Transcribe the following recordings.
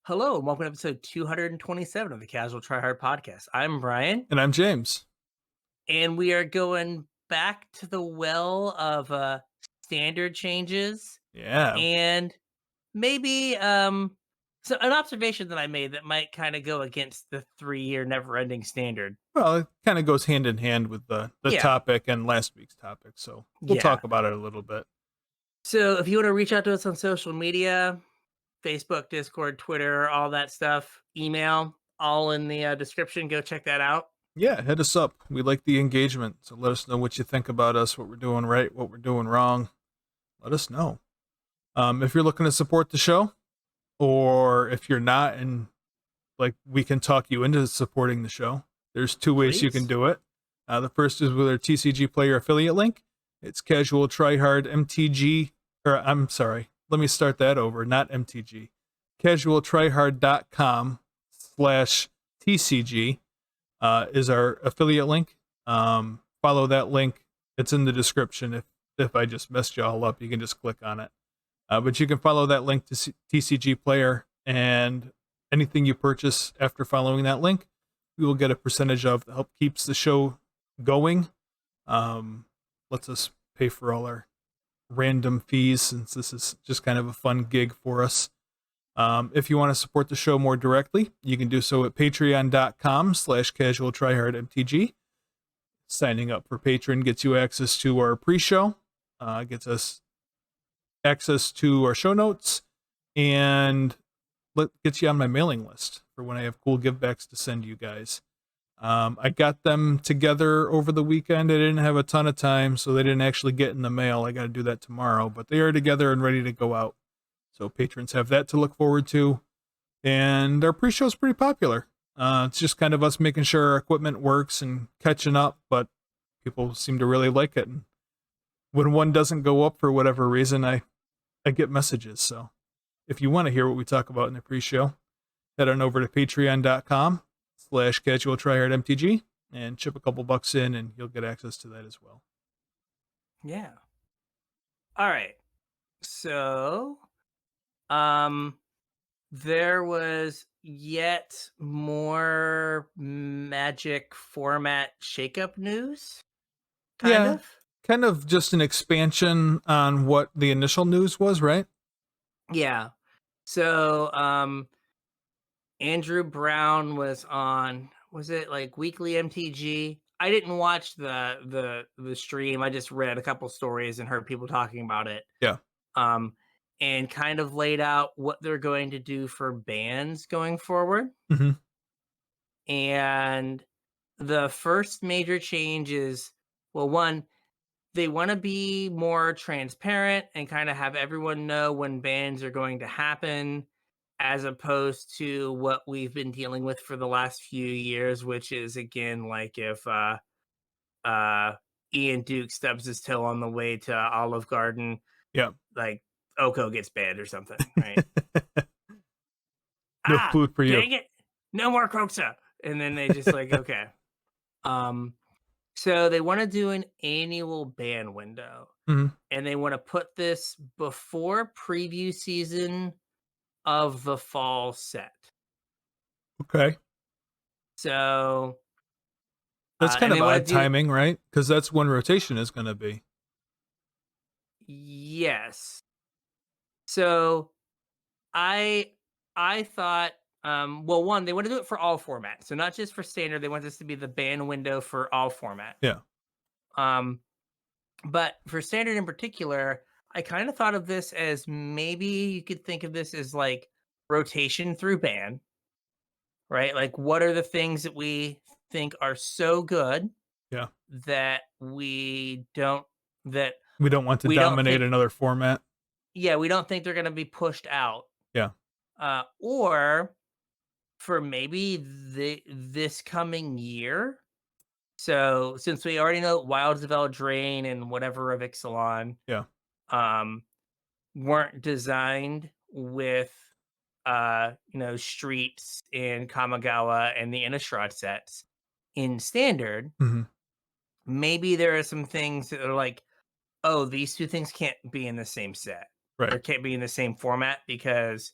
Hello, and welcome to episode 227 of the Casual Try Hard podcast. I'm Brian, And I'm James. and we are going back to the well of standard changes Yeah. and maybe so an observation that I made that might kind of go against the 3-year never-ending standard. Well, it kind of goes hand in hand with the Yeah, topic and last week's topic. So we'll yeah. talk about it a little bit. So if you want to reach out to us on social media, Facebook, Discord, Twitter, all that stuff, email, all in the description. Go check that out. Yeah, hit us up. We like the engagement. So let us know what you think about us, what we're doing right, what we're doing wrong. Let us know. If you're looking to support the show, or if you're not and like we can talk you into supporting the show, there's two ways you can Please. do it. The first is with our TCG player affiliate link. It's CasualTryHardMTG, or I'm sorry, let me start that over, not MTG. CasualTryhard.com/TCG is our affiliate link. Follow that link. It's in the description. If I just messed you all up, you can just click on it. But you can follow that link to TCG player, and anything you purchase after following that link, we will get a percentage of to help keeps the show going. Lets us pay for all our random fees, since this is just kind of a fun gig for us. If you want to support the show more directly, you can do so at patreon.com/casualtryhardmtg. Signing up for Patreon gets you access to our pre-show, gets us access to our show notes, and gets you on my mailing list for when I have cool givebacks to send you guys. I got them together over the weekend. I didn't have a ton of time, so they didn't actually get in the mail. I got to do that tomorrow, but they are together and ready to go out. So patrons have that to look forward to. And our pre-show is pretty popular. It's just kind of us making sure our equipment works and catching up, but people seem to really like it. And when one doesn't go up for whatever reason, I get messages. So if you want to hear what we talk about in the pre-show, head on over to patreon.com/casualtryhardmtg and chip a couple bucks in, and you'll get access to that as well. Yeah. All right. So, um, there was yet more Magic format shakeup news, kind Yeah, of. kind of just an expansion on what the initial news was, right? Yeah. So, Andrew Brown was on, was it like Weekly MTG? I didn't watch the stream. I just read a couple stories and heard people talking about it. Yeah. Um, and kind of laid out what they're going to do for bans going forward. Mm-hmm. And the first major change is, well, one, they want to be more transparent and kind of have everyone know when bans are going to happen, as opposed to what we've been dealing with for the last few years, which is again like if uh Ian Duke stubs his toe on the way to Olive Garden, Yeah. like Oko gets banned or something, right? No Ah, food for you. dang it, no more Croxa. And then they just like, okay. Um, so they want to do an annual ban window, Mm-hmm. and they want to put this before preview season of the fall set. Okay. So, That's kind and of they want odd to do it. timing, right? Because that's when rotation is going to be. Yes. So I I thought, well, one, they want to do it for all formats, so not just for standard. They want this to be the ban window for all formats. Yeah. Um, but for standard in particular, I kind of thought of this as maybe you could think of this as like rotation through ban, right? Like, what are the things that we think are so good Yeah. that we don't that We don't want to we don't dominate think, another format. yeah, we don't think they're going to be pushed out, Yeah. or for maybe this coming year. So since we already know Wilds of Eldraine and whatever of Ixalan Yeah. um, weren't designed with Streets and Kamigawa and the Innistrad sets in standard, Mm-hmm. maybe there are some things that are like, oh, these two things can't be in the same set Right. or can't be in the same format because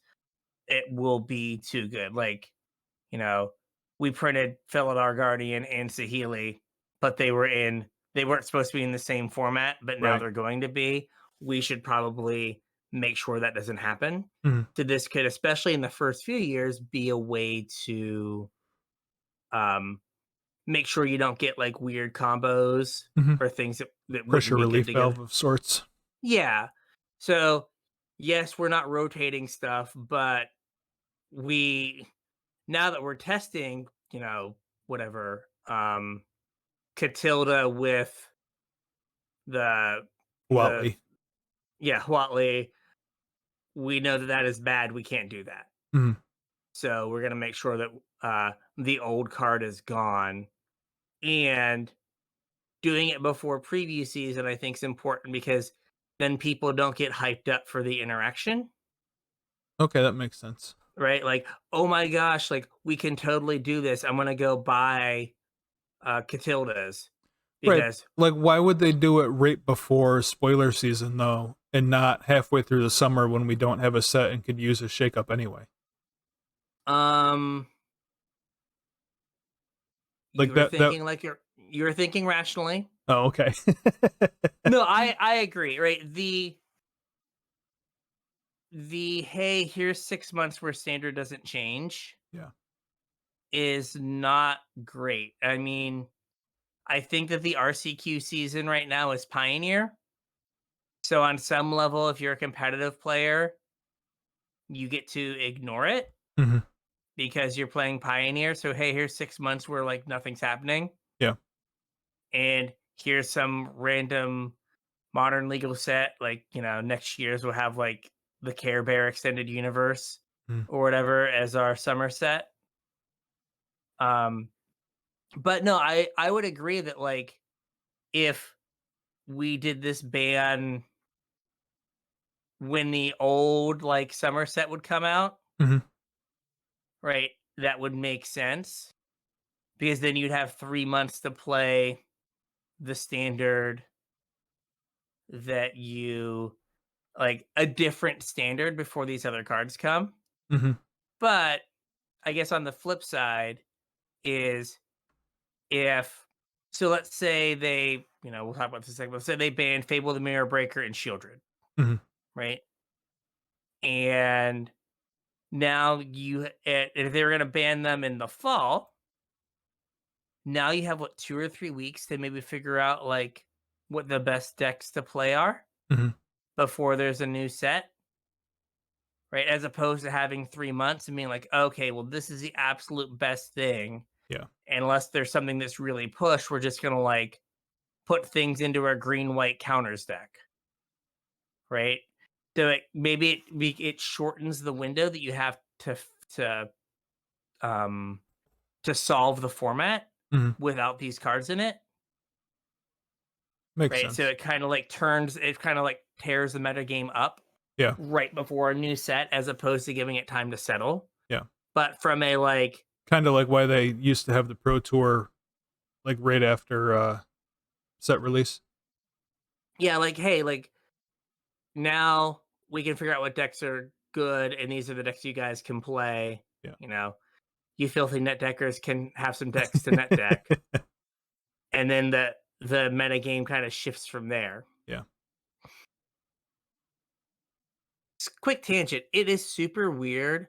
it will be too good. Like, you know, we printed Felidar Guardian and Saheeli, but they weren't supposed to be in the same format, but now Right. they're going to be. We should probably make sure that doesn't happen. Mhm. So this could, especially in the first few years, be a way to um make sure you don't get like weird combos Mhm. or things that wouldn't Pressure be good relief together. valve of sorts. Yeah. So yes, we're not rotating stuff, but we now that we're testing, whatever, Catilda with the the Watley. yeah, Huatley, we know that that is bad. We can't do that. Mhm. So we're gonna make sure that the old card is gone, and doing it before preview season, I think, is important because then people don't get hyped up for the interaction, Okay, that makes sense. right? Like, oh my gosh, like we can totally do this. I'm gonna go buy Catilda's Right. because Like, why would they do it right before spoiler season, though, and not halfway through the summer when we don't have a set and could use a shakeup anyway? um Like that. you were thinking rationally. Oh, okay. No, I agree, right? The hey, here's 6 months where standard doesn't change Yeah. is not great. I mean, I think that the RCQ season right now is Pioneer. So on some level, if you're a competitive player, you get to ignore it Mhm. because you're playing Pioneer. So hey, here's 6 months where like nothing's happening, Yeah. and here's some random modern legal set. Like next year's we'll have like the Care Bear extended universe Mhm. or whatever as our summer set. Um, but no, I would agree that like if we did this ban when the old like summer set would come out, Mhm. right? That would make sense because then you'd have 3 months to play the standard that you like a different standard before these other cards come. Mhm. But I guess on the flip side is if so let's say they, we'll talk about this in a second. Let's say they ban Fable the Mirror Breaker and Shieldred, Mhm. right? And now if they were going to ban them in the fall, now you have what 2 or 3 weeks to maybe figure out like what the best decks to play are Mhm. before there's a new set, right? As opposed to having 3 months and being like, okay, well, this is the absolute best thing. Yeah. Unless there's something that's really pushed, we're just gonna like put things into our green white counters deck, right? So it shortens the window that you have to um to solve the format Mhm. without these cards in it, Makes right? So sense. it kind of like tears the meta game up Yeah. right before a new set as opposed to giving it time to settle. Yeah. But from a like, Kind of like why they used to have the Pro Tour like right after set release. yeah, like, hey, like now we can figure out what decks are good and these are the decks you guys can play. Yeah. You know, you filthy net deckers can have some decks to net deck. And then the meta game kind of shifts from there. Yeah. Quick tangent. It is super weird,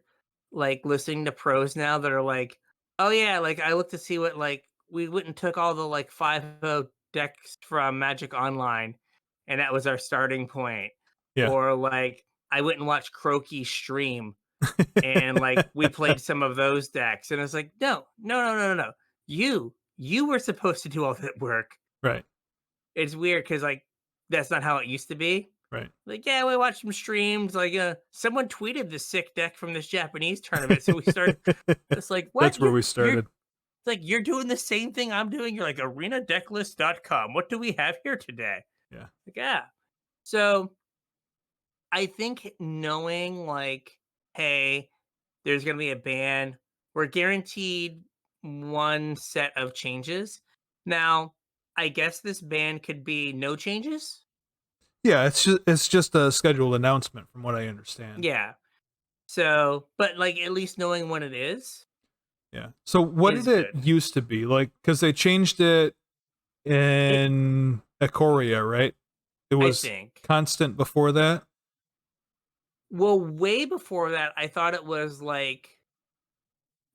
like listening to pros now that are like, oh yeah, like I looked to see what like we went and took all the like 5 decks from Magic Online, and that was our starting point. Yeah. Or like I went and watched Croaky stream, and like we played some of those decks, and it's like, no, no, no, no, no, no. You were supposed to do all that work. Right. It's weird because like that's not how it used to be. Right. Like, yeah, we watched some streams. Like, someone tweeted the sick deck from this Japanese tournament, so we started. It's like, what That's where we you're started. like you're doing the same thing I'm doing. You're like arenadecklist.com. What do we have here today? Yeah. Like, yeah. So I think knowing like, hey, there's gonna be a ban. We're guaranteed one set of changes. Now, I guess this ban could be no changes. Yeah, it's just a scheduled announcement from what I understand. Yeah. So, but like at least knowing when it Yeah. So what is did it good. used to be? Like, because they changed it It, in Ikoria, right? It I was think. constant before that? Well, way before that, I thought it was like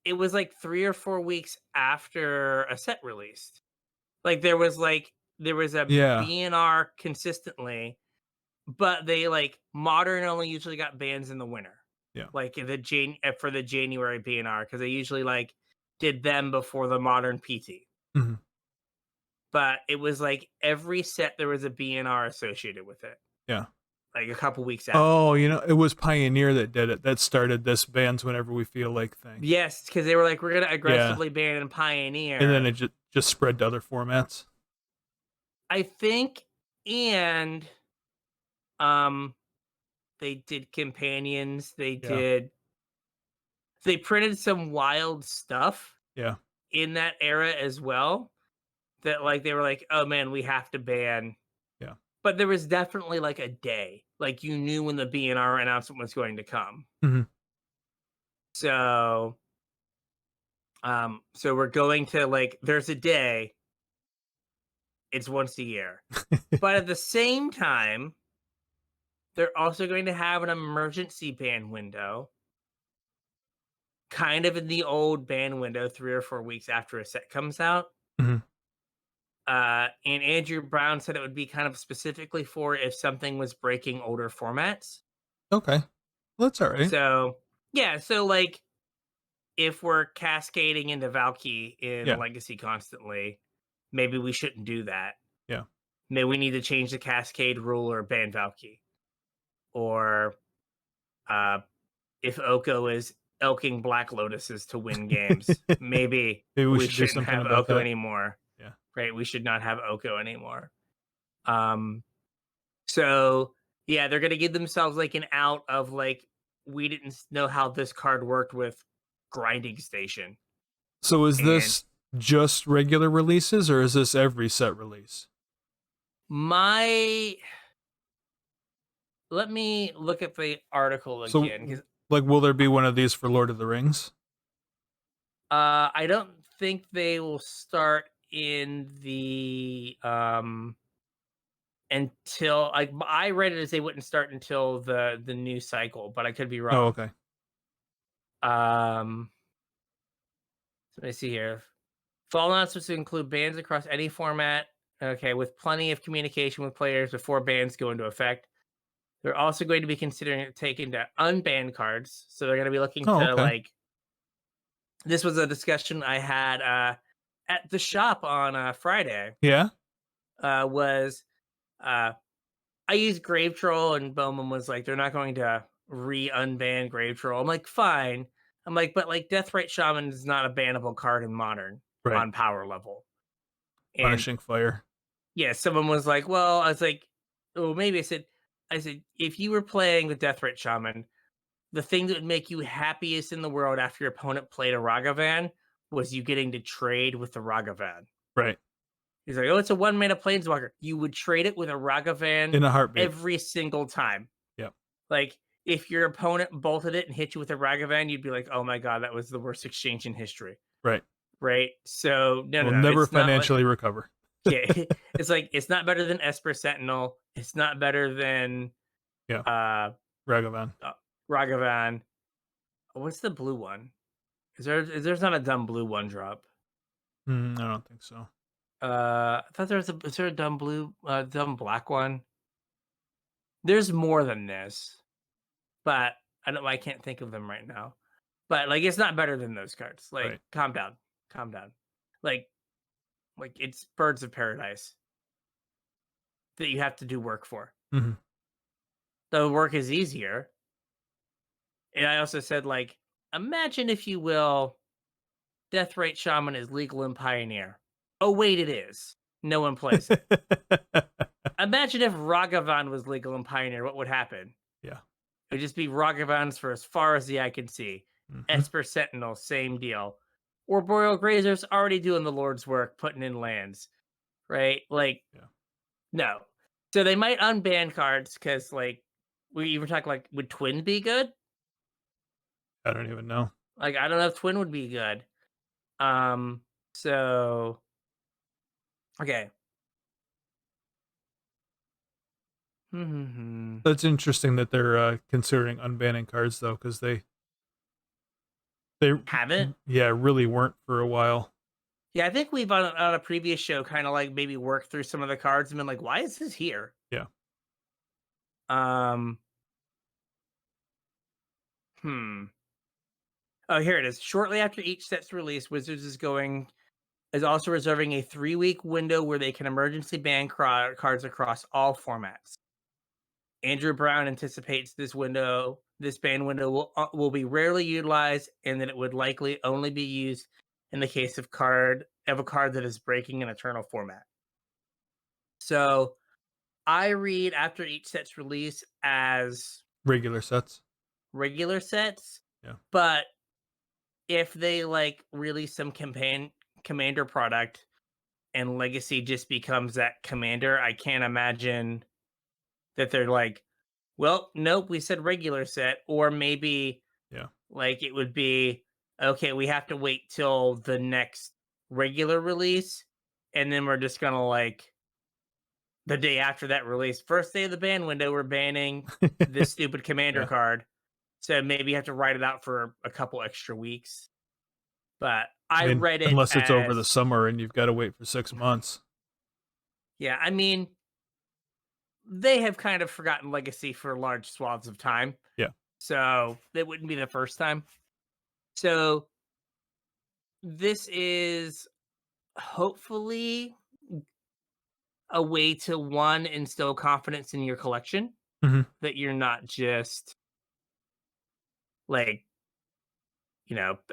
3 or 4 weeks after a set released. There was a Yeah. BNR consistently, but they like modern only usually got bans in the winter. Yeah. Like for the January BNR because they usually like did them before the modern PT. Mhm. But it was like every set there was a BNR associated with it, Yeah. like a couple weeks after. Oh, it was Pioneer that did it. That started this bans whenever we feel like thing. Yes, because they were like, we're gonna Yeah. aggressively ban in And then Pioneer. it just spread to other formats. I think, and um, they did companions. Yeah. They printed some wild stuff Yeah. in that era as well. That like they were like, oh man, we have to ban. Yeah. But there was definitely like a day, like you knew when the BNR announcement was going to come. Mhm. So, so we're going to like, there's a day. It's once a year, but at the same time, they're also going to have an emergency ban window, kind of in the old ban window, 3 or 4 weeks after a set comes out. Mhm. And Andrew Brown said it would be kind of specifically for if something was breaking older formats. Okay. Well, that's all right. So yeah, so like if we're cascading into Valky in Yeah. Legacy constantly, maybe we shouldn't do that. Yeah. Maybe we need to change the cascade rule or ban Valky. Or uh, if Oko is elking Black Lotuses to win games, maybe Maybe we we should do shouldn't something have about Oko that. anymore. Yeah. Right? We should not have Oko anymore. Um, so yeah, they're gonna give themselves like an out of like we didn't know how this card worked with grinding station. So is And this just regular releases or is this every set release? my let me look at the article So again because like will there be one of these for Lord of the Rings? I don't think they will start in the until like I read it as they wouldn't start until the new cycle, but I could be Oh, wrong. okay. Um, let me see here. Fall announcements include bans across any format. Okay, with plenty of communication with players before bans go into effect. They're also going to be considering it taken to unban cards, so they're going to be looking Oh, to okay. like. This was a discussion I had at the shop on Friday. Yeah. Was I used Grave Troll, and Bowman was like, they're not going to unban Grave Troll. I'm like, fine. I'm like, but like Deathrite Shaman is not a bannable card in modern Right. on power level. And Punishing Fire. yeah, someone was like, well, I was like, oh, maybe I said, if you were playing the Deathrite Shaman, the thing that would make you happiest in the world after your opponent played a Ragavan was you getting to trade with the Ragavan. Right. He's like, oh, it's a 1 mana planeswalker. You would trade it with a Ragavan In a heartbeat. every single time. Yep. Like, if your opponent bolted it and hit you with a Ragavan, you'd be like, oh my God, that was the worst exchange in history. Right. Right. So, Will no. never It's not like, financially recover. yeah, it's like, it's not better than Esper Sentinel. It's not better than Yeah. uh, Ragavan. Ragavan. What's the blue one? There's not a dumb blue one drop? I don't think so. I thought is there a dumb black one? There's more than this, but I can't think of them right now. But like, it's not better than those cards. Like, Right. calm down. Like, it's Birds of Paradise that you have to do work for. Hmm. The work is easier. And I also said, like, imagine if you will, Deathrite Shaman is legal in Pioneer. Oh wait, it is. No one plays it. Imagine if Ragavan was legal in Pioneer. What would happen? Yeah. It would just be Ragavans for as far as the eye can see. Hmm. Esper Sentinel, same deal. Or Boreal Grazer's already doing the Lord's work, putting in lands, right? Like, Yeah. no. So they might unban cards because, like, we even talk like, would Twin be good? I don't even know. Like, I don't know if Twin would be good. Um, so okay. That's interesting that they're considering unbanning cards though, because they Haven't? yeah really weren't for a while. Yeah, I think we've on a previous show kind of like maybe worked through some of the cards and been like, why is this here? Yeah. Um, hmm. Oh, here it is. Shortly after each set's release, Wizards is also reserving a 3-week window where they can emergency ban cards across all formats. Andrew Brown anticipates this ban window will be rarely utilized, and that it would likely only be used in the case of a card that is breaking an eternal format. So I read after each set's release as Regular sets. regular sets, Yeah. but if they like release some commander product and legacy just becomes that commander, I can't imagine that they're like, well, nope, we said regular set, or maybe Yeah. like it would be okay, we have to wait till the next regular release, and then we're just gonna like the day after that release, first day of the ban window, we're banning this stupid commander Yeah. card. So maybe you have to write it out for a couple extra weeks. But I I mean, read it unless it's over the as, summer and you've got to wait for 6 months. yeah, I mean, they have kind of forgotten legacy for large swaths of time. Yeah. So that wouldn't be the first time. So this is hopefully a way to one instill confidence in your collection, Hmm. that you're not just like,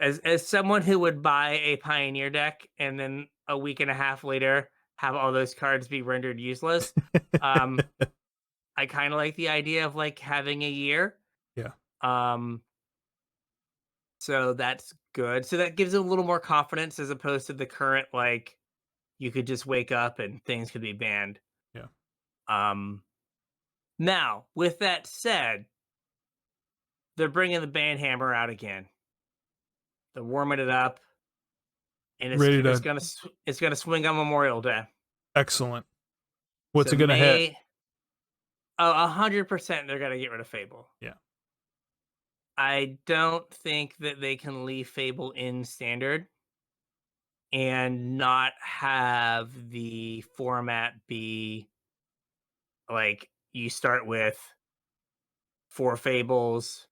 as someone who would buy a pioneer deck and then a week and a half later have all those cards be rendered useless. um I kind of like the idea of like having a year. Yeah. um so that's good, so that gives it a little more confidence as opposed to the current like you could just wake up and things could be banned. Yeah. um Now, with that said, they're bringing the ban hammer out again. They're warming it up, and Ready to it's gonna swing on Memorial Day. excellent. What's So it gonna hit? May, oh, 100% they're gonna get rid of Fable. Yeah. I don't think that they can leave Fable in standard and not have the format be like you start with 4 Fables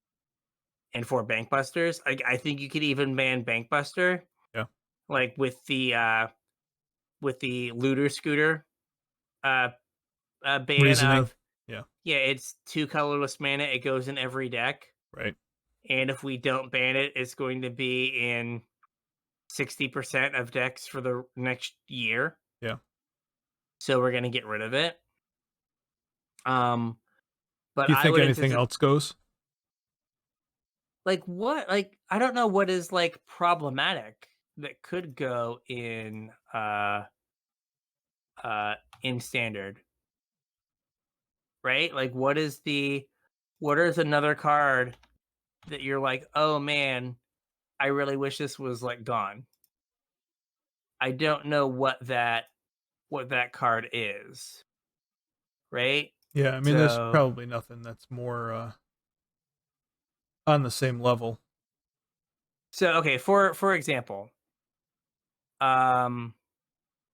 and 4 Bankbusters. I think you could even ban Bankbuster, Yeah. like with the looter scooter uh ban Reasoning. of, Yeah. yeah, it's 2 colorless mana, it goes in every deck, Right. and if we don't ban it, it's going to be in 60% of decks for the next year. Yeah. So we're going to get rid of it. um but Do you I think would anything anticipate, else goes? like, what, like, I don't know what is like problematic that could go in standard, right? Like, what is another card that you're like, oh man, I really wish this was like gone. I don't know what that card is, right? Yeah. I mean, there's So probably nothing that's more on the same level. okay, for example, um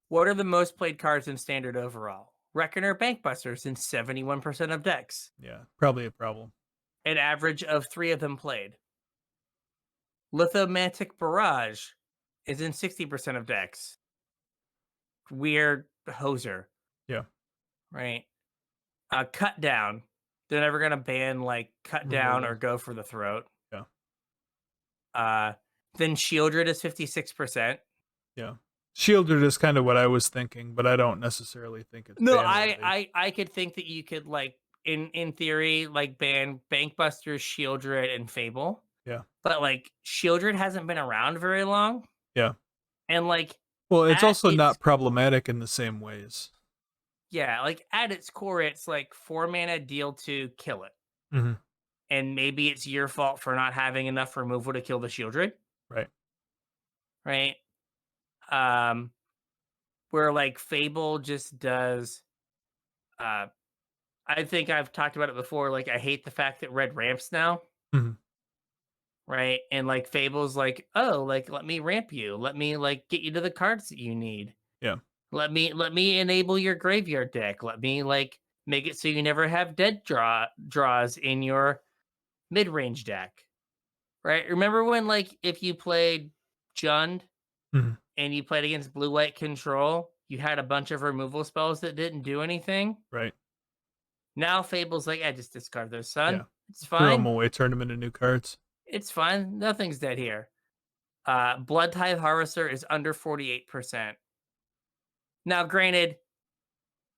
what are the most played cards in standard overall? Reckoner Bankbusters in 71% of decks. Yeah. Probably a problem. An average of 3 of them played. Lithomantic Barrage is in 60% of decks. Weird hoser, Yeah. right? Cut Down. They're never gonna ban like Cut Down or Removal. Go for the Throat. Yeah. Uh, then Shieldred is 56%. Yeah. Shielded is kind of what I was thinking, but I don't necessarily think it's No, ban worthy. I could think that you could like in theory like ban Bankbusters, Shieldred, and Fable. Yeah. But like Shieldred hasn't been around very long, Yeah. and like Well, it's at also its not problematic in the same ways. yeah, like at its core, it's like 4 mana, deal 2, kill it. Hmm. and maybe it's your fault for not having enough removal to kill the Shieldred, Right. right? Um, where like Fable just does. Uh, I think I've talked about it before. Like I hate the fact that red ramps now, Mhm. right? And like Fable's like, oh, like let me ramp you, let me like get you to the cards that you need. Yeah. Let me enable your graveyard deck. Let me like make it so you never have dead draws in your mid range deck. Right? Remember when like if you played Jund Mhm. and you played against blue white control, you had a bunch of removal spells that didn't do anything? Right. Now Fable's like, I just discard those, son. Yeah. It's Throw them fine. away, turn them into new cards. It's fine. Nothing's dead here. Blood Tithe Harvester is under 48%. Now, granted,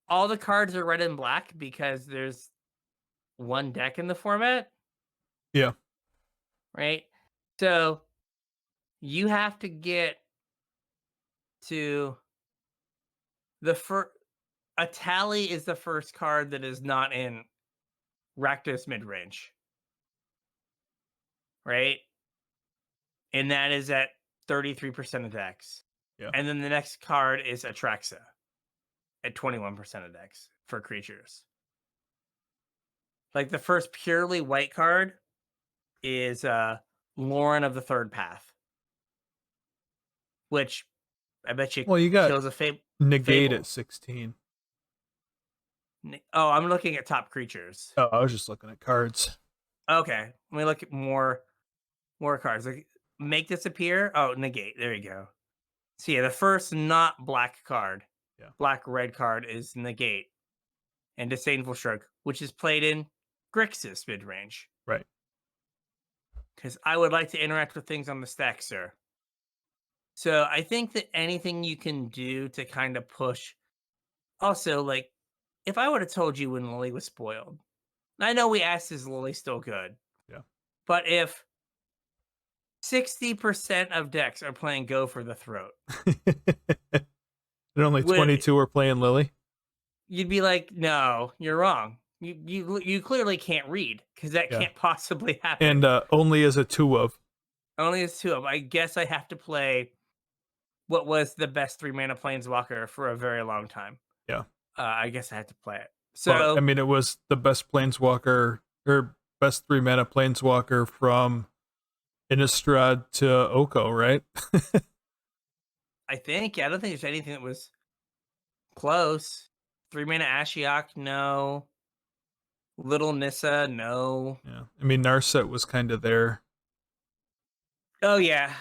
all the cards are red and black because there's one deck in the format, Yeah. right? So you have to get to the first. A tally is the first card that is not in Rakdos midrange, right? And that is at 33% of decks. Yeah. And then the next card is Atraxa at 21% of decks for creatures. Like the first purely white card is Lauren of the Third Path, which I bet you Well, you got kills a negate at Fable. 16. Oh, I'm looking at top creatures. Oh, I was just looking at cards. Okay, let me look at more cards. Like make this appear. Oh, negate. There you go. So yeah, the first not black card, Yeah. black red card is negate and disdainful stroke, which is played in Grixis mid range. Right. Because I would like to interact with things on the stack, sir. So I think that anything you can do to kind of push. Also, like if I would have told you when Lily was spoiled, I know we asked is Lily still good, Yeah. but if 60% of decks are playing Go for the Throat, And only would 22 are playing Lily. you'd be like, no, you're wrong. You clearly can't read because that Yeah. can't possibly happen. And only as a 2 of. Only as two of 'em. I guess I have to play what was the best 3 mana planeswalker for a very long time. Yeah. I guess I had to play it. Well, I So mean, it was the best planeswalker or best 3 mana planeswalker from Innistrad to Oko, right? I think I don't think there's anything that was close. 3 mana Ashiok, no. Little Nissa, no. Yeah. I mean, Narset was kind of there. Oh yeah.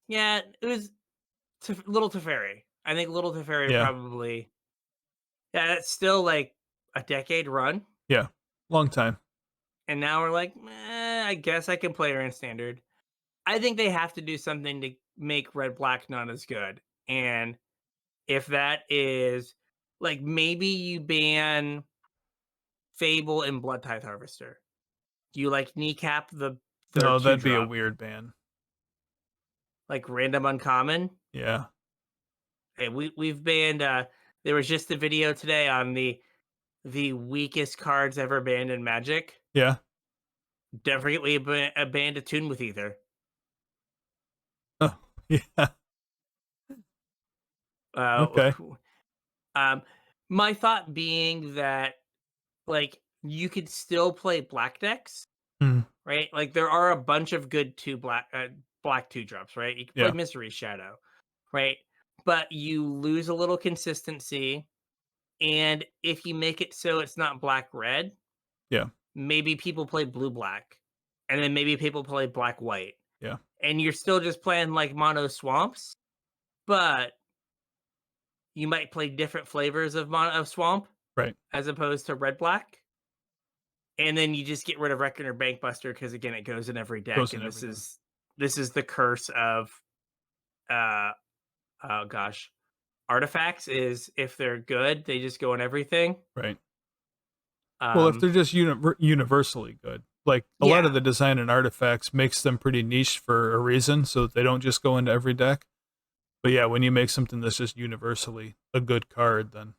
Yeah, it was Little Teferi. I think Little Teferi Yeah. probably. Yeah, that's still like a decade run, Yeah. Long time. and now we're like, I guess I can play her in standard. I think they have to do something to make Red Black not as good, and if that is like maybe you ban Fable and Blood Tithe Harvester, you like kneecap the No, third two that'd be a drop, weird ban. like random uncommon. Yeah. Hey, we've banned. There was just a video today on the weakest cards ever banned in Magic. Yeah. Don't forget we banned a Tune with Ether. Oh, yeah. Uh, Okay. um, my thought being that like you could still play black decks, Mm, right? Like there are a bunch of good black two drops, right? You can play yeah. Mystery Shadow, right? But you lose a little consistency, and if you make it so it's not black red, Yeah. maybe people play blue black, and then maybe people play black white, Yeah. and you're still just playing like mono swamps, but you might play different flavors of mono swamp Right. as opposed to red black. And then you just get rid of Reckoner Bankbuster because again it goes in every deck, Goes in and this everything. is the curse of uh oh gosh, artifacts is if they're good they just go in everything. Right. Well, if Um, they're just universally good, like a lot of yeah, the design and artifacts makes them pretty niche for a reason, so that they don't just go into every deck. But yeah, when you make something that's just universally a good card, then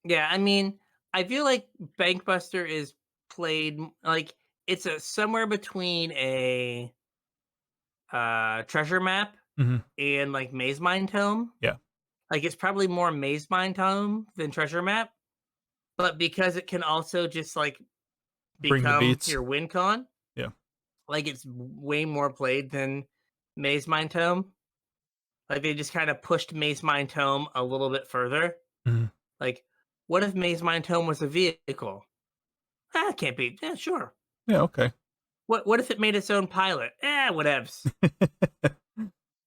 yeah. I mean, I feel like Bankbuster is played like it's a somewhere between a treasure map Mhm. and like Maze Mine Tome. Yeah. Like it's probably more Maze Mine Tome than treasure map, but because it can also just like Bring the become beats. your win con, Yeah. like it's way more played than Maze Mine Tome. Like they just kind of pushed Maze Mine Tome a little bit further. Mhm. Like, what if Maze Mine Tome was a vehicle? Ah, it can't be. Yeah, sure. Yeah, okay. What if it made its own pilot? Whatevs.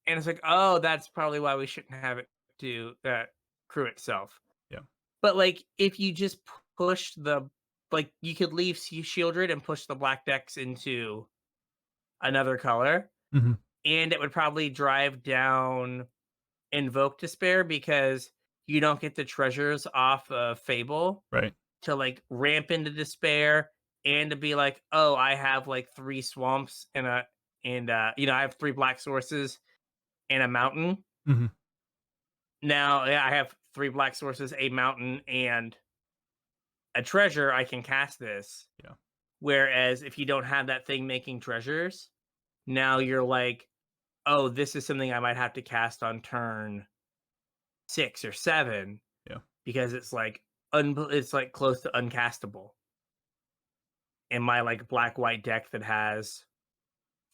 And it's like, oh, that's probably why we shouldn't have it do that crew itself. Yeah. But like, if you just push the like, you could leave Shieldred and push the black decks into another color, Mhm. and it would probably drive down Invoke Despair because you don't get the treasures off of Fable Right. to like ramp into Despair and to be like, oh, I have like three swamps and I have three black sources and a mountain. Mhm. Now yeah, I have three black sources, a mountain, and a treasure. I can cast this. Yeah. Whereas if you don't have that thing making treasures, now you're like, oh, this is something I might have to cast on turn 6 or 7 Yeah. because it's like close to uncastable in my like black white deck that has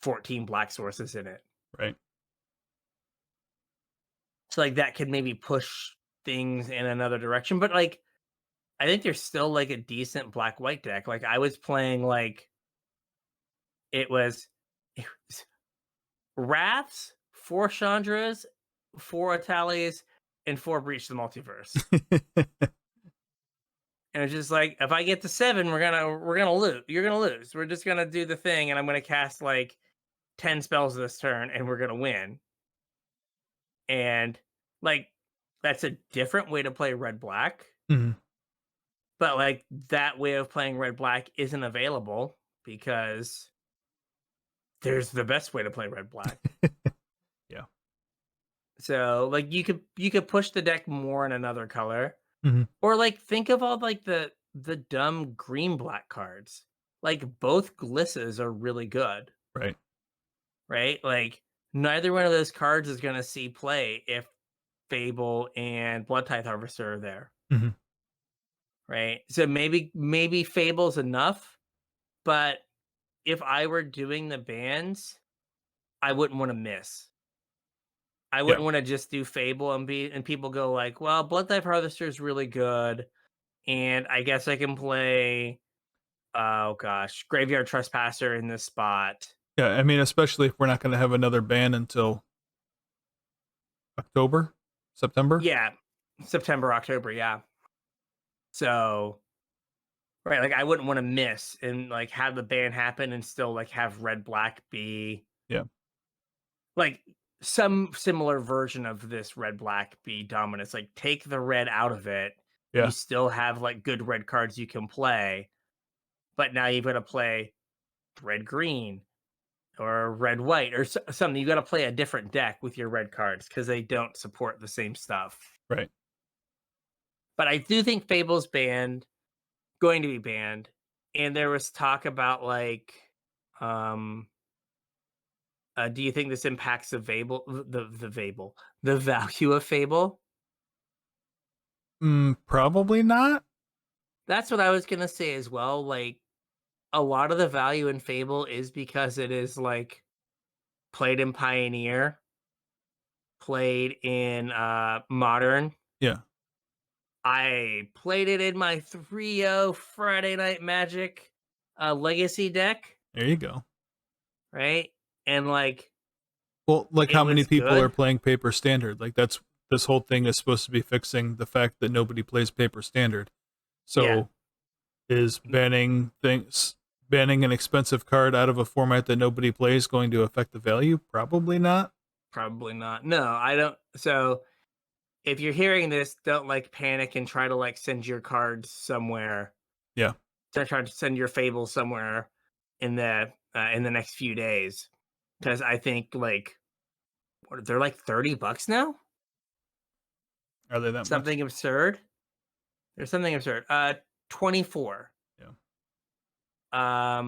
14 black sources in it. Right. So like that could maybe push things in another direction. But like I think there's still like a decent black white deck. Like I was playing like it was, it was Wraths, 4 Chandras, 4 Atalis, and 4 Breach the Multiverse. And it's just like if I get to 7, we're gonna lose. You're gonna lose. We're just gonna do the thing, and I'm gonna cast like 10 spells this turn, and we're gonna win. And like that's a different way to play red black, Mhm. but like that way of playing red black isn't available because there's the best way to play red black. Yeah. So like you could push the deck more in another color. Mhm. Or like think of all like the dumb green black cards. Like both glissas are really good, Right. right? Like neither one of those cards is going to see play if Fable and Blood Tithe Harvester are there, Mhm. right? So maybe Fable's enough, but if I were doing the bans, I wouldn't want to miss. I Yeah. wouldn't want to just do Fable and people go like, well, Blood Tithe Harvester is really good, and I guess I can play oh gosh, Graveyard Trespasser in this spot. Yeah, I mean, especially if we're not gonna have another ban until October? September? Yeah, September, October, yeah. So, right, like I wouldn't want to miss and like have the ban happen and still like have red black be Yeah. like some similar version of this red black be dominance. Like take the red out of it. You Yeah. still have like good red cards you can play, but now you've got to play red green or red white or something. You got to play a different deck with your red cards because they don't support the same stuff. Right. But I do think Fable's going to be banned, and there was talk about like, um, do you think this impacts the value of Fable? Probably not. That's what I was gonna say as well. Like a lot of the value in Fable is because it is like played in Pioneer, played in Modern. Yeah. I played it in my 3-0 Friday Night Magic Legacy deck, There you go. right? And like Well, like it how many was people are good. playing paper standard? Like that's this whole thing is supposed to be fixing the fact that nobody plays paper standard. Yeah, So is banning an expensive card out of a format that nobody plays going to affect the value? Probably not. probably not. No, I don't. So if you're hearing this, don't like panic and try to like send your cards somewhere. Yeah. To try to send your Fable somewhere in the next few days, because I think like they're like $30 now. Are they that much? Something absurd. There's something absurd. 24. Yeah.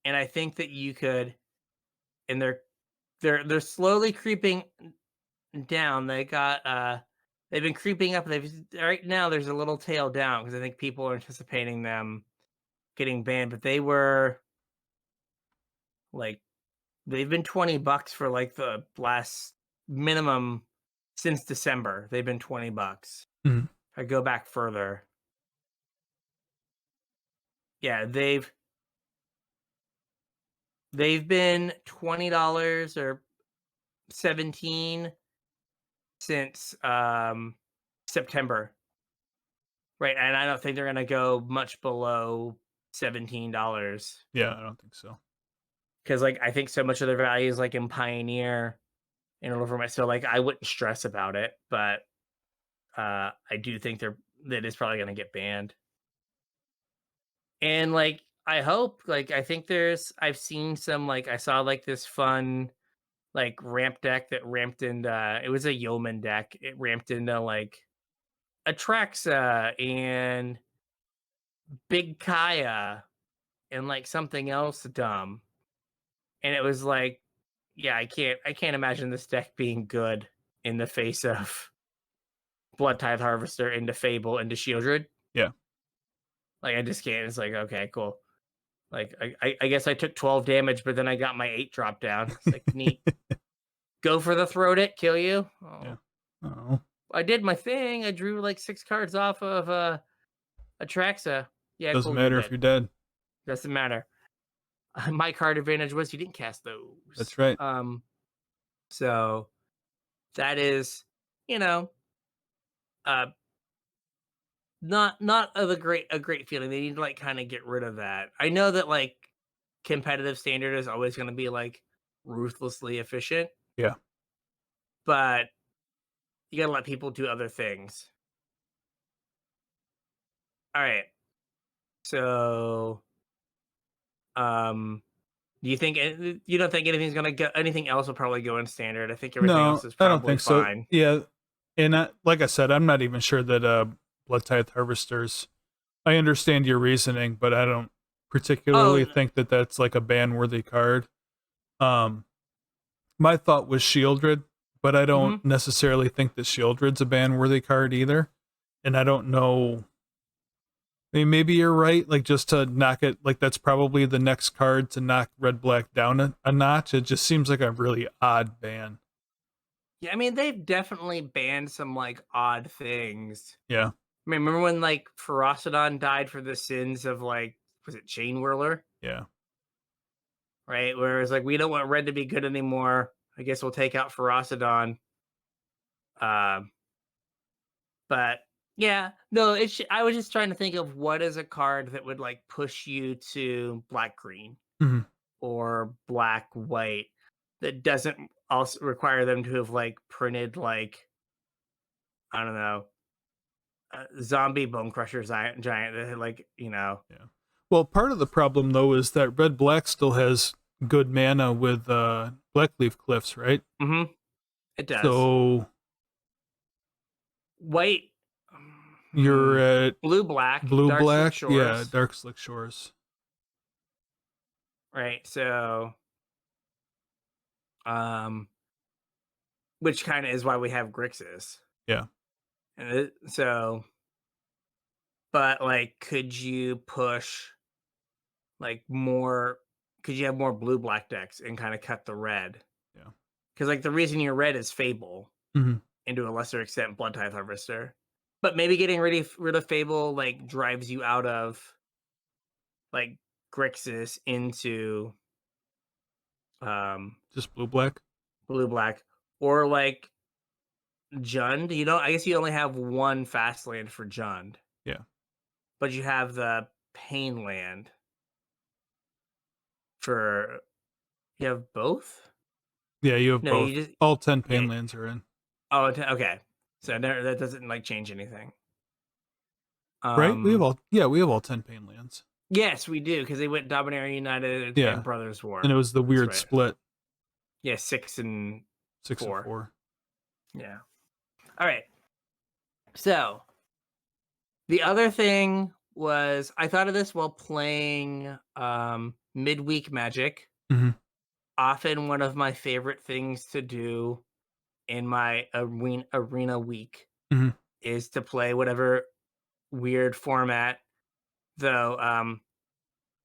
And I think that you could, and they're slowly creeping down. They've been creeping up. Right now there's a little tail down because I think people are anticipating them getting banned, but they were like they've been $20 for like the last minimum since December. They've been $20. Mhm. If I go back further, yeah, they've been $20 or 17 since September. Right, and I don't think they're gonna go much below $17 Yeah, I don't think so. because, like, I think so much of their value is like in Pioneer and over my so like I wouldn't stress about it, but I do think that is probably gonna get banned. And like I hope, like I think I've seen some like I saw like this fun like ramp deck that ramped into it was a yeoman deck. It ramped into like Atraxa and Big Kaya and like something else dumb. And it was like, yeah, I can't imagine this deck being good in the face of Blood Tithe Harvester into Fable into Shieldred. Yeah. Like I just can't. It's like, okay, cool. Like I guess I took 12 damage, but then I got my 8 drop down. It's like neat. Go for the throat it, kill you. Yeah. Oh. Oh. I did my thing. I drew like 6 cards off of Atraxa. Yeah, Doesn't cool, you're matter if dead. you're dead. Doesn't matter. My card advantage was you didn't cast That's those. right. So that is, you know, uh not of a great feeling. They need to like kind of get rid of that. I know that like competitive standard is always going to be like ruthlessly efficient, Yeah. but you got to let people do other things. All right. So, um do you think you don't think anything's going to go anything else will probably go in standard? I think everything else No, is I don't probably think so. fine. Yeah. And like I said, I'm not even sure that Blood Tithe Harvesters. I understand your reasoning, but I don't Oh, particularly think that that's like a ban worthy card. Um, my thought was Shieldred, but I don't mhm. necessarily think that Shieldred's a ban worthy card either. And I don't know. I mean, maybe you're right. Like just to knock it, like that's probably the next card to knock Red Black down a notch. It just seems like a really odd ban. Yeah, I mean they've definitely banned some like odd things. Yeah, I mean, remember when like Ferocidon died for the sins of like was it Chain Whirler? yeah, Right? Whereas like we don't want red to be good anymore. I guess we'll take out Ferocidon. Um, but yeah, no, I was just trying to think of what is a card that would like push you to black green hmm or black white that doesn't also require them to have like printed like I don't know zombie bone crusher giant that had, like yeah. Well, part of the problem though is that Red Black still has good mana with Blackleaf Cliffs, right? hmm it does So white you're hmm, at blue black blue dark slick black, yeah, shores Dark Slick Shores. right so um which kind of is why we have Grixis Yeah. so but like could you push like more could you have more blue black decks and kind of cut the red Yeah. because like the reason you're red is Fable hmm and to a lesser extent Blood Tithe Harvester but maybe getting rid of Fable like drives you out of like Grixis into um Just blue black. blue black or like Jund. I guess you only have one fast land for Jund, Yeah. but you have the pain land for you have both? Yeah, you have No, you both. just All 10 yeah. pain lands are in. Oh, okay. So Yeah. that doesn't like change anything. Right? Um We have all 10 pain lands. yes, we do because they went Dominaria United and Yeah. Brothers And War. it was the That's weird right. split, Yeah, 6 and 6 and 4. 4. Yeah. All right. So, the other thing was I thought of this while playing midweek Magic. Mhm, Often one of my favorite things to do in my arena week mhm. is to play whatever weird format, though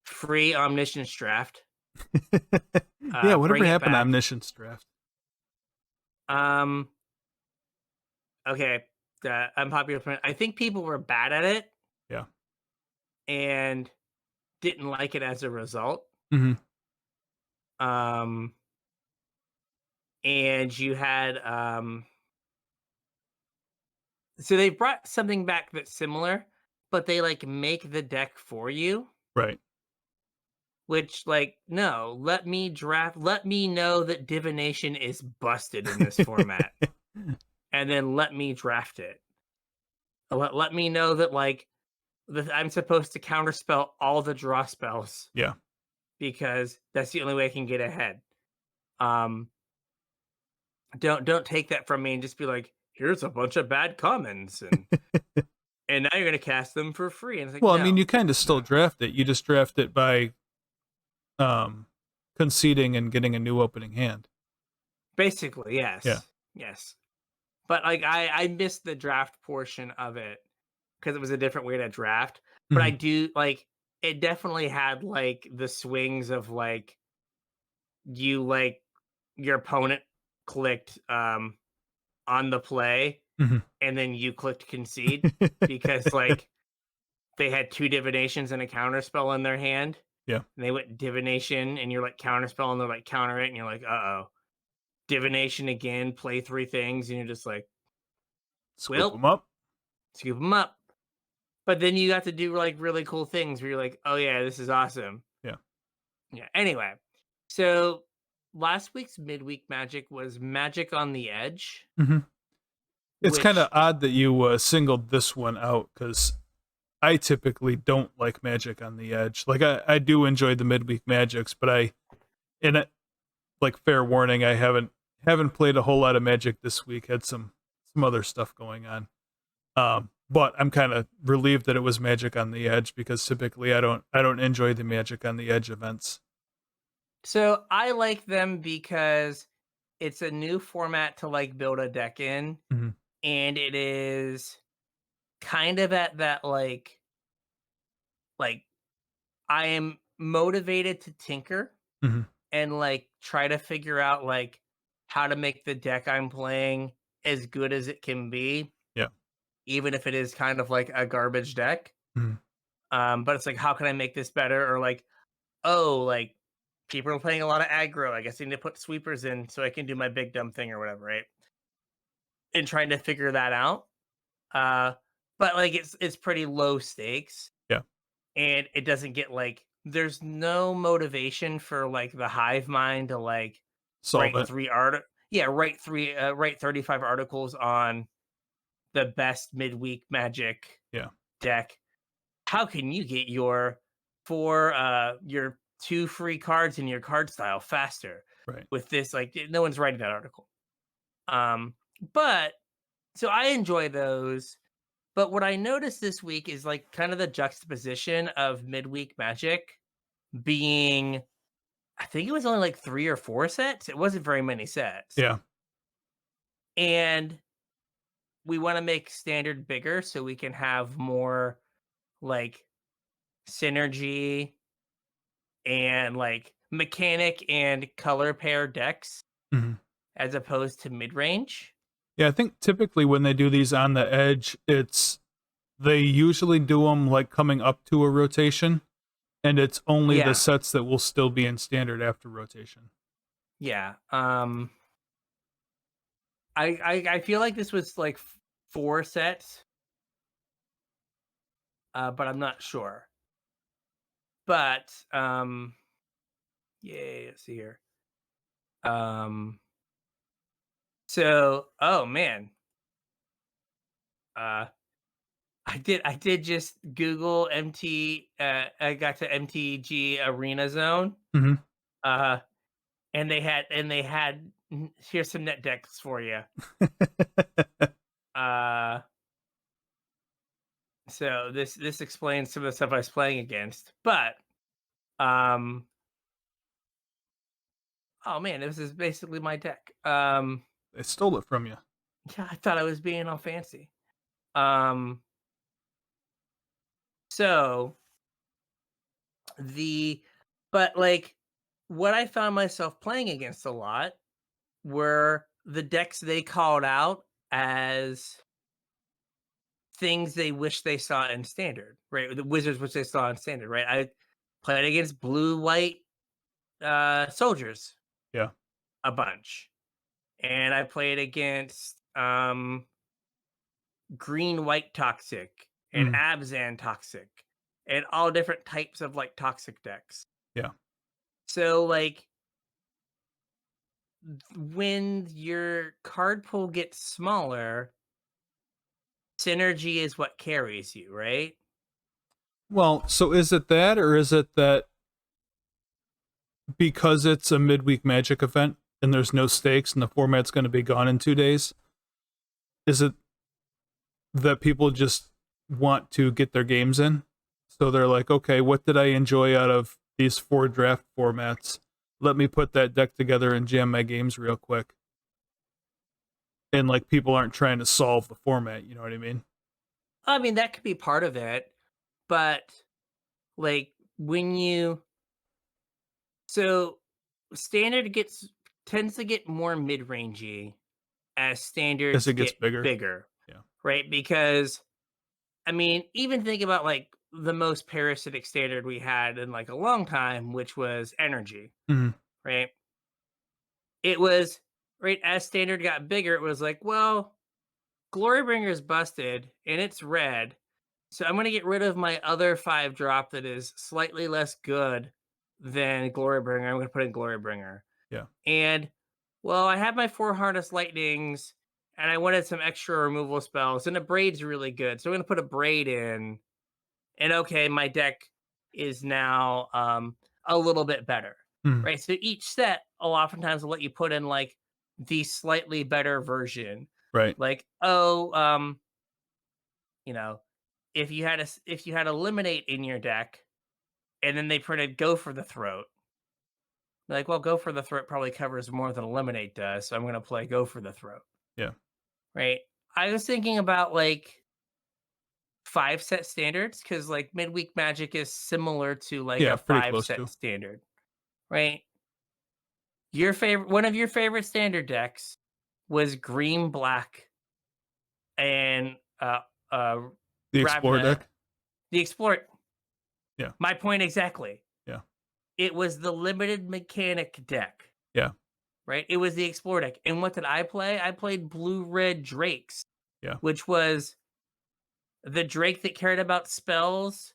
free omniscience draft. Yeah, whatever Bring it happened to back. Omniscience Draft? Um okay, the unpopular opinion. I think people were bad at it Yeah. and didn't like it as a result. Mhm, Um and you had so they brought something back that's similar, but they like make the deck for you, right. which like no, let me know that divination is busted in this format and then let me draft it. Let me know that like that I'm supposed to counterspell all the draw spells Yeah. because that's the only way I can get ahead. Um don't take that from me and just be like, here's a bunch of bad commons and now you're gonna cast them for free. And it's like, Well, I mean, no, you kinda still no. draft it, you just draft it by, um, conceding and getting a new opening hand. Basically, Yeah. yes. Yes. But like I missed the draft portion of it because it was a different way to draft. But I Mhm, do like it definitely had like the swings of like you like your opponent clicked on the play mhm. and then you clicked concede because like they had two divinations and a counter spell in their hand. Yeah. And they went divination and you're like counter spell and they're like counter it and you're like, uh-oh. Divination again, play three things, and you're just like, Scoop well, them up. scoop them up. But then you got to do like really cool things where you're like, oh yeah, this is awesome. Yeah. Yeah. Anyway, so last week's midweek magic was Magic on the Edge, Mhm. It's kinda which odd that you, singled this one out because I typically don't like Magic on the Edge. Like, I do enjoy the midweek Magics, but and it like, fair warning, I haven't played a whole lot of Magic this week, had some other stuff going on. But I'm kinda relieved that it was Magic on the Edge because typically I don't enjoy the Magic on the Edge events. so I like them because it's a new format to like build a deck in, Mhm, and it is kind of at that like I am motivated to tinker mhm. and like try to figure out like how to make the deck I'm playing as good as it can be, Yeah. even if it is kind of like a garbage deck. Mhm. But it's like, how can I make this better? Or like, oh, like people are playing a lot of aggro. I guess I need to put sweepers in so I can do my big dumb thing or whatever, right? And trying to figure that out. Uh, but like it's pretty low stakes Yeah. and it doesn't get like there's no motivation for like the hive mind to like Solve write it. write 35 articles on the best midweek magic Yeah. deck. How can you get your two free cards in your card style faster Right. with this? Like no one's writing that article. But so I enjoy those. But what I noticed this week is like kind of the juxtaposition of midweek magic being I think it was only like 3 or 4 sets. It wasn't very many sets. Yeah. And we want to make standard bigger so we can have more like synergy and like mechanic and color pair decks Mhm. as opposed to mid range. Yeah, I think typically when they do these on the edge, they usually do them, like, coming up to a rotation, and it's only the Yeah. sets that will still be in standard after rotation. Yeah. I feel like this was like 4 sets, but I'm not sure. But yeah, let's see here. Um so oh man. Uh I did just Google I got to MTG Arena Zone. Mhm. Uh here's some net decks for you. Uh So this explains some of the stuff I was playing against. But um oh man, this is basically my deck. They stole it from you. Yeah, I thought I was being all fancy. Um so the but like what I found myself playing against a lot were the decks they called out as things they wish they saw in standard, right? The wizards which they saw in standard, right? I played against blue white soldiers Yeah. a bunch. And I played against green white toxic and Mm, Abzan toxic and all different types of like toxic decks. yeah. So like when your card pool gets smaller, synergy is what carries you, right? Well, so is it that, or is it that because it's a midweek Magic event and there's no stakes and the format's going to be gone in 2 days? Is it that people just want to get their games in? So they're like, okay, what did I enjoy out of these 4 draft formats? Let me put that deck together and jam my games real quick. And like people aren't trying to solve the format, you know what I mean? I mean, that could be part of it, but like when you so standard gets tends to get more mid-rangey as As standards it gets get bigger. bigger, Yeah. right? Because I mean, even think about like the most parasitic standard we had in like a long time, which was energy, Hmm. right? It was right as standard got bigger, it was like, well, Glorybringer's busted and it's red. So I'm gonna get rid of my other 5 drop that is slightly less good than Glorybringer. I'm gonna put in Glorybringer. Yeah. And well, I have my 4 Harness Lightnings and I wanted some extra removal spells, and a braid's really good. So I'm gonna put a braid in. And okay, my deck is now a little bit better. Mm. Right. So each set will oftentimes let you put in like the slightly better version. Right. Like, oh, you know, if you had eliminate in your deck and then they printed go for the throat, like, well, go for the throat probably covers more than eliminate does, so I'm gonna play go for the throat. Yeah. Right. I was thinking about like 5 set standards because like midweek magic is similar to like Yeah. a Pretty five close set to. standard, right? Your favorite one of your favorite standard decks was green black and uh The Explorer Ravna deck. the Explorer. Yeah. My point exactly. Yeah. It was the limited mechanic deck, Yeah. right? It was the Explorer deck. And what did I play? I played blue red Drakes, Yeah. which was the Drake that cared about spells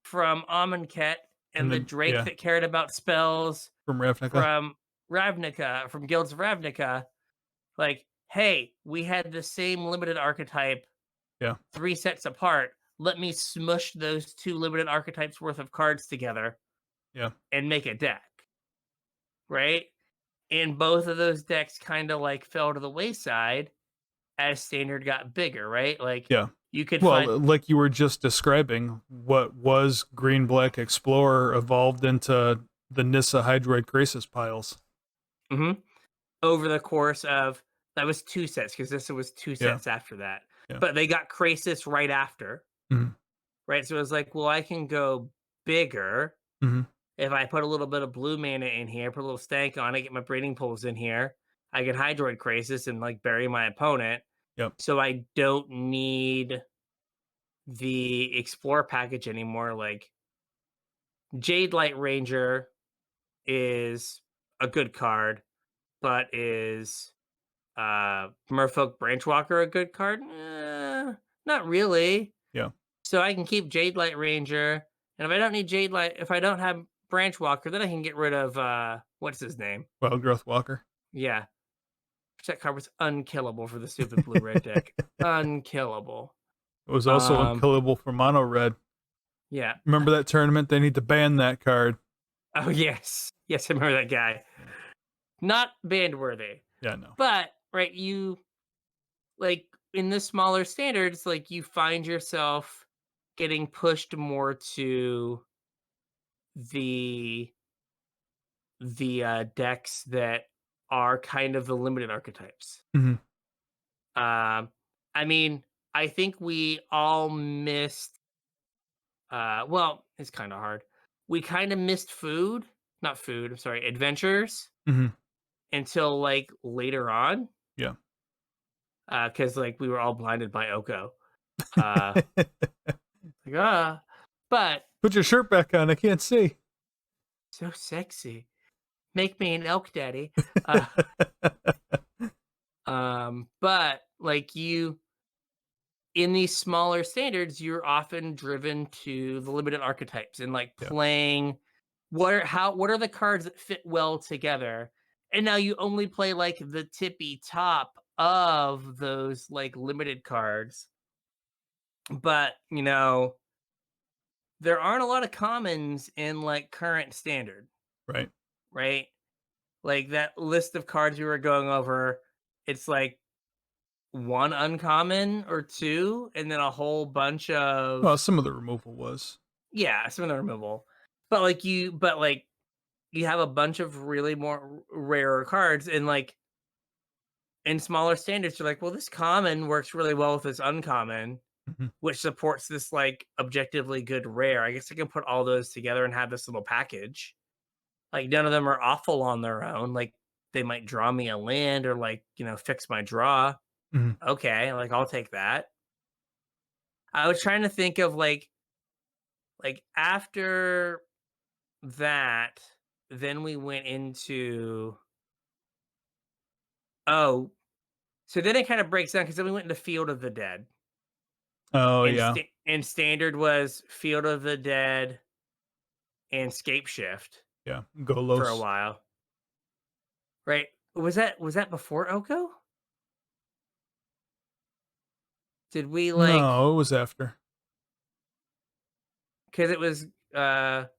from Amonkhet And and the then, Drake yeah, that cared about spells from Ravnica. from Ravnica, from Guilds of Ravnica. Like, hey, we had the same limited archetype Yeah. 3 sets apart. Let me smush those 2 limited archetypes worth of cards together Yeah. and make a deck, right? And both of those decks kind of like fell to the wayside as standard got bigger, right? Like Yeah. you could Well, find like you were just describing, what was Green Black Explorer evolved into the Nissa Hydroid Crisis piles. mhm, over the course of that was 2 sets because this was two Yeah. sets after that. Yeah. But they got Krasis right after, Hmm. right? So it was like, well, I can go bigger Hmm. if I put a little bit of blue mana in here, put a little stank on it, get my breeding pools in here. I can Hydroid Krasis and like bury my opponent. Yep. So I don't need the Explore package anymore. Like Jade Light Ranger is a good card, but is Merfolk Branchwalker a good card? Not really. Yeah. So I can keep Jade Light Ranger, and if I don't need Jade Light, if I don't have Branchwalker, then I can get rid of what's his name? Wild Growth Walker. Yeah, that card was unkillable for the stupid blue red deck. Unkillable. It was also Um, unkillable for Mono Red. yeah. Remember that tournament? They need to ban that card. Oh yes, yes, I remember that guy. Not band worthy, Yeah, no. but right, you like in the smaller standards, like you find yourself. getting pushed more to the decks that are kind of the limited archetypes. Mhm. Um, I mean, I think we all missed. Well, it's kind of hard. We kind of missed food, not food. I'm sorry, adventures Mhm. until like later on, Yeah. because like we were all blinded by Oko. Uh, like but Put your shirt back on. I can't see. so sexy. Make me an elk daddy. Uh, but like you in these smaller standards, you're often driven to the limited archetypes and like Yeah. playing what are the cards that fit well together. And now you only play like the tippy top of those like limited cards. But there aren't a lot of commons in like current standard, Right. right? Like that list of cards we were going over, it's like one uncommon or two, and then a whole bunch Well, of some of the removal was. yeah, some of the removal. But you have a bunch of really more rarer cards, and like in smaller standards, you're like, well, this common works really well with this uncommon, Mhm. which supports this like objectively good rare. I guess I can put all those together and have this little package. Like none of them are awful on their own. Like they might draw me a land or like, fix my draw. Mhm. Okay, like I'll take that. I was trying to think of like after that, then we went into oh, so then it kind of breaks down because then we went into Field of the Dead. Oh, yeah. And standard was Field of the Dead and Scape Shift Yeah. for a Golos. while. Right? Was that before Oko? Did we like No, it was after. because it was because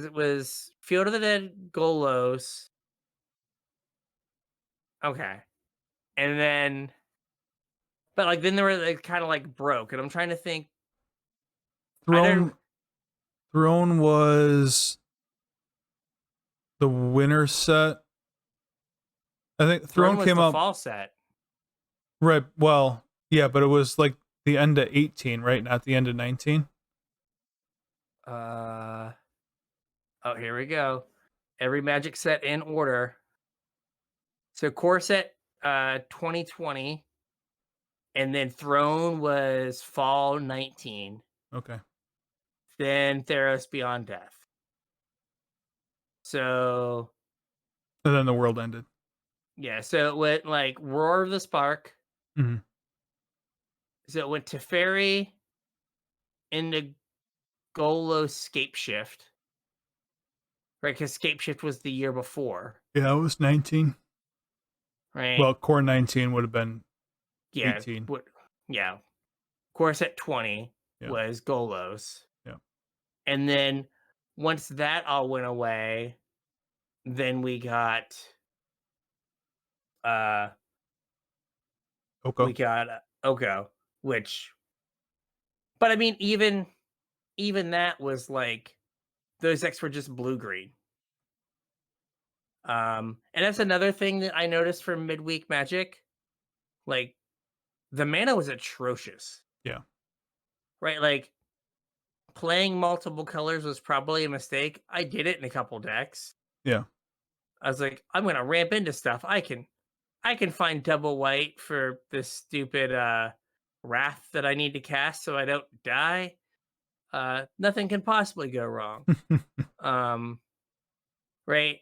it was Field of the Dead Golos. Okay. And then but like then they were like kind of like broke. And I'm trying to think I don't Throne Throne was the winter set. I think Throne Throne was came the out fall set. right. Well, yeah, but it was like the end of 18, right? Not the end of 19. Uh oh, here we go. Every magic set in order. So core set 2020 and then Throne was fall 19. Okay. Then Theros Beyond Death. So And then the world ended. yeah, so it went like Roar of the Spark. Mhm. So it went Teferi into Golo Scape Shift. Right, because Scape Shift was the year before. Yeah, it was 19. Right? Well, core 19 would have been Yeah. 18. Yeah. Core set 20 Yeah. was Golos. Yeah. And then once that all went away, then uh we Oko. got Oko, which but I mean even that was like those decks were just blue green. And that's another thing that I noticed for midweek Magic. Like the mana was atrocious, Yeah. right? Like playing multiple colors was probably a mistake. I did it in a couple decks. Yeah. I was like, I'm gonna ramp into stuff. I can find double white for this stupid wrath that I need to cast so I don't die. Nothing can possibly go wrong. Um, right.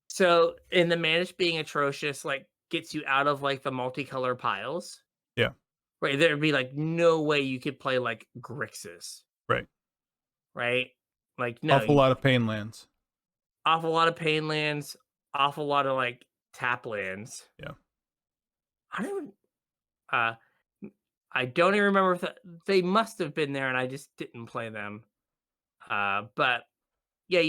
So in the managed being atrocious, like gets you out of like the multicolor piles. Yeah. Right. There'd be like no way you could play like Grixis. Right. Right. Like no, Awful lot of pain lands. awful lot of pain lands, awful lot of like tap lands. Yeah. I don't uh I don't even remember if they must have been there and I just didn't play them. But yeah,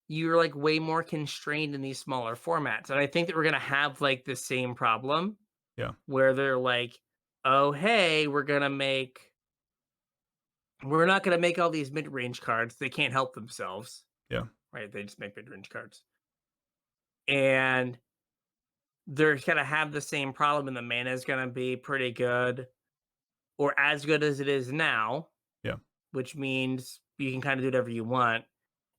you're like way more constrained in these smaller formats. And I think that we're gonna have like the same problem Yeah. where they're like oh, hey, we're not gonna make all these mid-range cards. They can't help themselves, Yeah. right? They just make mid-range cards. And they're gonna have the same problem, and the mana is gonna be pretty good or as good as it is now, Yeah. which means you can kind of do whatever you want.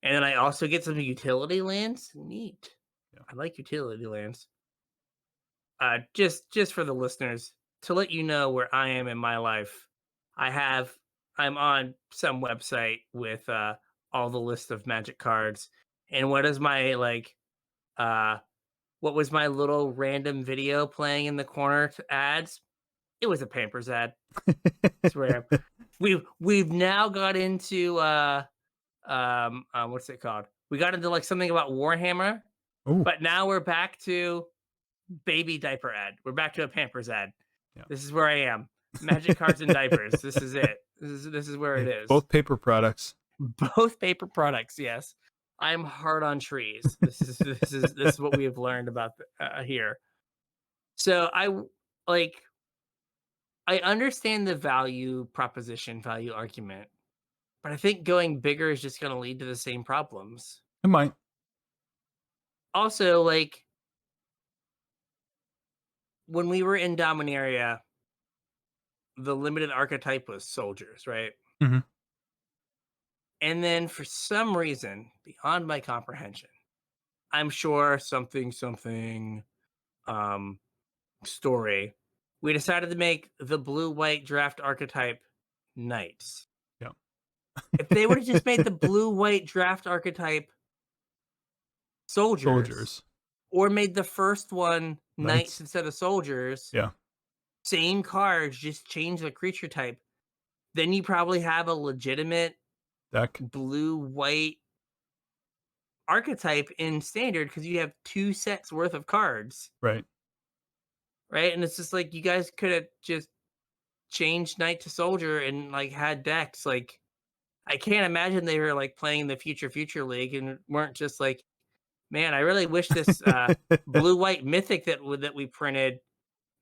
And then I also get some utility lands. Neat. Yeah. I like utility lands. Just for the listeners to let you know where I am in my life. I'm on some website with all the list of magic cards. And what is my uh what was my little random video playing in the corner to ads? It was a Pampers ad. It's where we've now got into what's it called? We got into like something about Warhammer, Oh, but now we're back to baby diaper ad. We're back to a Pampers ad. yeah. This is where I am. Magic cards and diapers. This is it. This is where it Hey, is. both paper products. Both paper products. Yes, I'm hard on trees. This is what we have learned about here. So like I understand the value proposition, value argument, but I think going bigger is just going to lead to the same problems. It might. Also, like when we were in Dominaria, the limited archetype was soldiers, right? Hmm. And then for some reason, beyond my comprehension, I'm sure something um story, we decided to make the blue white draft archetype knights. Yeah. If they would have just made the blue white draft archetype soldiers Soldiers. or made the first one knights Knights. instead of soldiers, Yeah. same cards, just change the creature type, then you probably have a legitimate Deck. blue white archetype in standard because you have 2 sets worth of cards, Right. right? And it's just like you guys could have just changed knight to soldier and like had decks. Like I can't imagine they were like playing the future league and weren't just like, man, I really wish this blue white mythic that we printed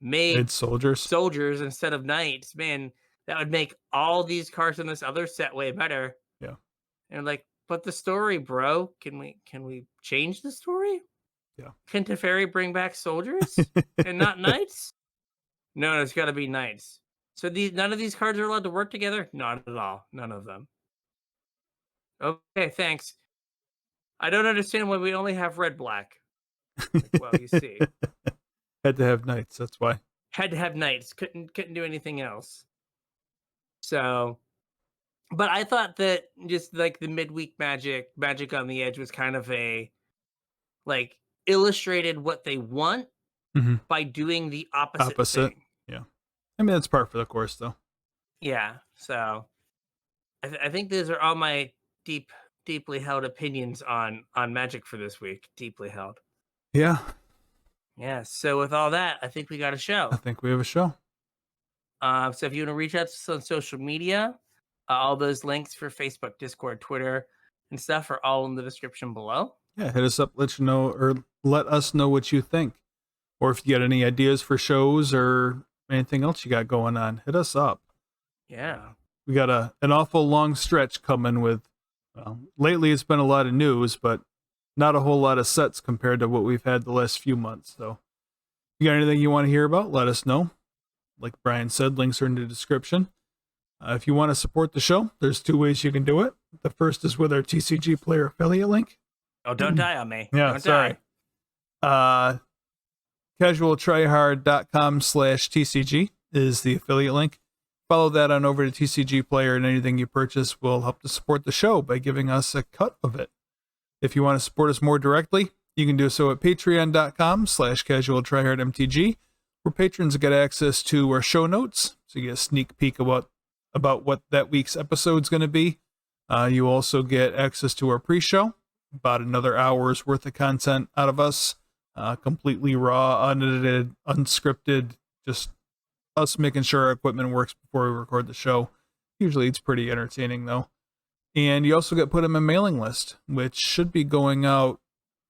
made It's soldiers. soldiers instead of knights. Man, that would make all these cards in this other set way better. Yeah. And like, but the story, bro, can we change the story? Yeah. Can Teferi bring back soldiers and not knights? No, it's got to be knights. So none of these cards are allowed to work together? Not at all. None of them. Okay, thanks. I don't understand why we only have red black. Like, well, you see. Had to have knights. That's why. Had to have knights. Couldn't do anything else. So, but I thought that just like the midweek magic on the edge was kind of a like illustrated what they want Hmm. by doing the opposite Opposite. thing. Yeah. I mean, that's par for the course, though. Yeah. So I think those are all my deeply held opinions on magic for this week. Deeply held. Yeah. Yeah. So with all that, I think we got a I show. think we have a show. So if you want to reach out to us on social media, all those links for Facebook, Discord, Twitter, and stuff are all in the description below. Yeah. Hit us up. Let us know what you think. Or if you got any ideas for shows or anything else you got going on, hit us up. Yeah. We got an awful long stretch coming with, well, lately it's been a lot of news, but not a whole lot of sets compared to what we've had the last few months. So if you got anything you want to hear about, let us know. Like Brian said, links are in the description. If you want to support the show, there's 2 ways you can do it. The first is with our TCG Player affiliate link. Oh, don't die on me. Yeah, Don't sorry. Die. CasualTryHard.com/TCG is the affiliate link. Follow that on over to TCG Player, and anything you purchase will help to support the show by giving us a cut of it. If you want to support us more directly, you can do so at patreon.com/CasualTryHardMTG, where patrons get access to our show notes, so you get a sneak peek about what that week's episode is going to be. You also get access to our pre-show, about another hour's worth of content out of us, completely raw, unedited, unscripted, just us making sure our equipment works before we record the show. Usually it's pretty entertaining, though. And you also get put on a mailing list, which should be going out,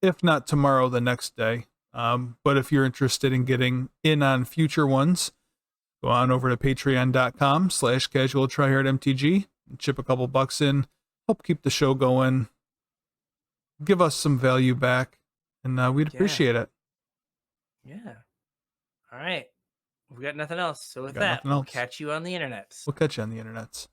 if not tomorrow, the next day. But if you're interested in getting in on future ones, Go on over to patreon.com/CasualTryHardMTG and chip a couple bucks in. Help keep the show going. Give us some value back, and we'd appreciate it. Yeah. All right. We've got nothing else. So with Got that, nothing we'll else. catch you on the internet. We'll catch you on the internets.